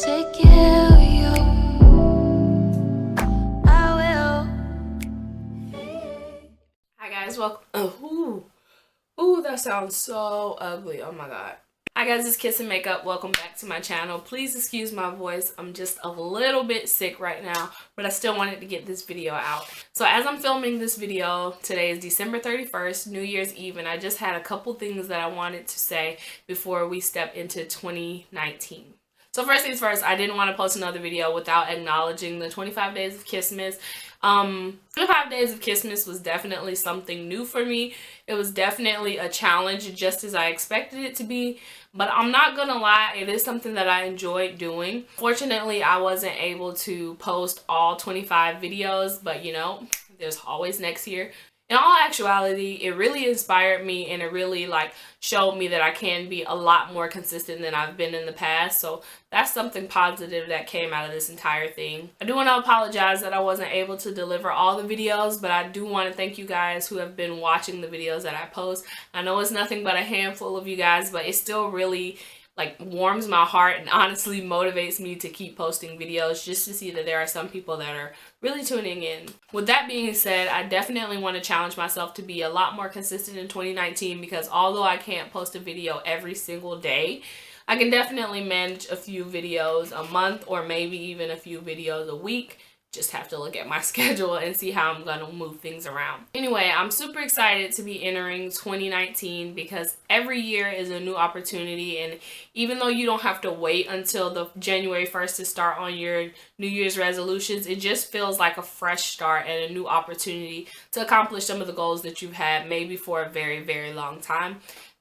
Take care of you. I will. Hi guys, welcome. Ooh, that sounds so ugly. Oh my god. Hi guys, it's Kiss.Makeup. Welcome back to my channel. Please excuse my voice. I'm just a little bit sick right now, but I still wanted to get this video out. So as I'm filming this video, today is December 31st, New Year's Eve, and I just had a couple things that I wanted to say before we step into 2019. So first things first, I didn't want to post another video without acknowledging the 25 days of Kissmas. 25 days of Kissmas was definitely something new for me. It was definitely a challenge, just as I expected it to be. But I'm not gonna lie, it is something that I enjoyed doing. Fortunately, I wasn't able to post all 25 videos, but you know, there's always next year. In all actuality, it really inspired me, and it really showed me that I can be a lot more consistent than I've been in the past. So that's something positive that came out of this entire thing. I do want to apologize that I wasn't able to deliver all the videos, but I do want to thank you guys who have been watching the videos that I post. I know it's nothing but a handful of you guys, but it still really warms my heart and honestly motivates me to keep posting videos, just to see that there are some people that are really tuning in. With that being said, I definitely want to challenge myself to be a lot more consistent in 2019, because although I can't post a video every single day, I can definitely manage a few videos a month, or maybe even a few videos a week. Just have to look at my schedule and see how I'm gonna move things around. Anyway, I'm super excited to be entering 2019 because every year is a new opportunity, and even though you don't have to wait until the January 1st to start on your New Year's resolutions, it just feels like a fresh start and a new opportunity to accomplish some of the goals that you've had maybe for a very, very long time.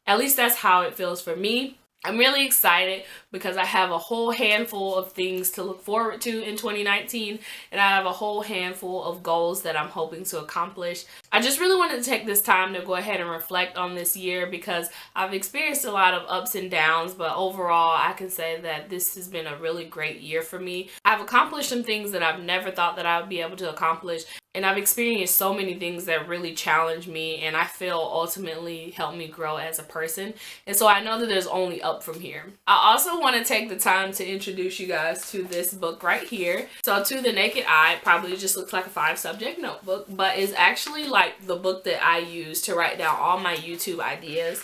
At least that's how it feels for me. I'm really excited because I have a whole handful of things to look forward to in 2019, and I have a whole handful of goals that I'm hoping to accomplish. I just really wanted to take this time to go ahead and reflect on this year, because I've experienced a lot of ups and downs, but overall I can say that this has been a really great year for me. I've accomplished some things that I've never thought that I would be able to accomplish, and I've experienced so many things that really challenge me, and I feel ultimately help me grow as a person. And so I know that there's only up from here. I also want to take the time to introduce you guys to this book right here. So to the naked eye, it probably just looks like a 5-subject notebook, but it's actually the book that I use to write down all my YouTube ideas.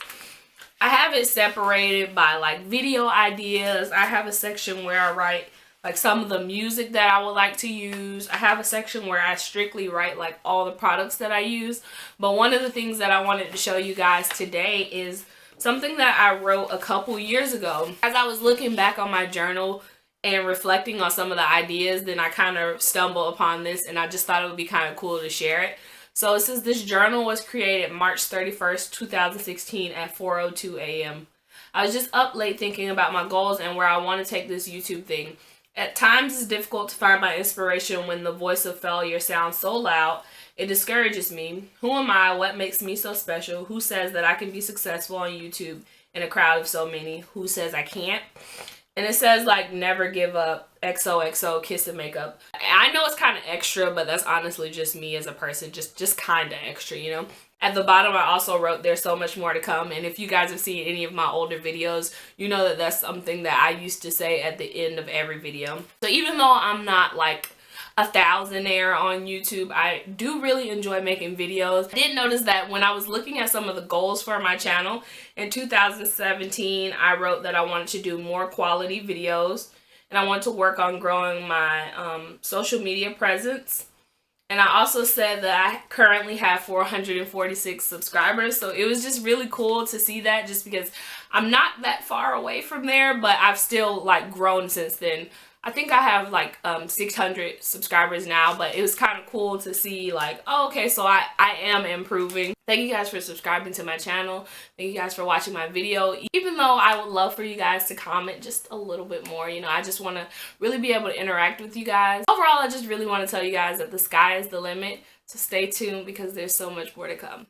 I have it separated by video ideas. I have a section where I write some of the music that I would like to use. I have a section where I strictly write all the products that I use. But one of the things that I wanted to show you guys today is something that I wrote a couple years ago. As I was looking back on my journal and reflecting on some of the ideas, then I kind of stumbled upon this, and I just thought it would be kind of cool to share it. So it says this journal was created March 31st, 2016 at 4:02 a.m. I was just up late thinking about my goals and where I want to take this YouTube thing. At times, it's difficult to find my inspiration when the voice of failure sounds so loud. It discourages me. Who am I? What makes me so special? Who says that I can be successful on YouTube in a crowd of so many? Who says I can't? And it says never give up, XOXO, Kiss.Makeup. I know it's kind of extra, but that's honestly just me as a person, just kind of extra, you know? At the bottom, I also wrote, there's so much more to come. And if you guys have seen any of my older videos, you know that that's something that I used to say at the end of every video. So even though I'm not a thousandaire on YouTube, I do really enjoy making videos. I did notice that when I was looking at some of the goals for my channel in 2017, I wrote that I wanted to do more quality videos, and I want to work on growing my social media presence. And I also said that I currently have 446 subscribers. So it was just really cool to see that, just because I'm not that far away from there, but I've still grown since then. I think I have 600 subscribers now, but it was kind of cool to see oh, okay, so I am improving. Thank you guys for subscribing to my channel. Thank you guys for watching my video. Even though I would love for you guys to comment just a little bit more, you know, I just want to really be able to interact with you guys. Overall, I just really want to tell you guys that the sky is the limit, so stay tuned because there's so much more to come.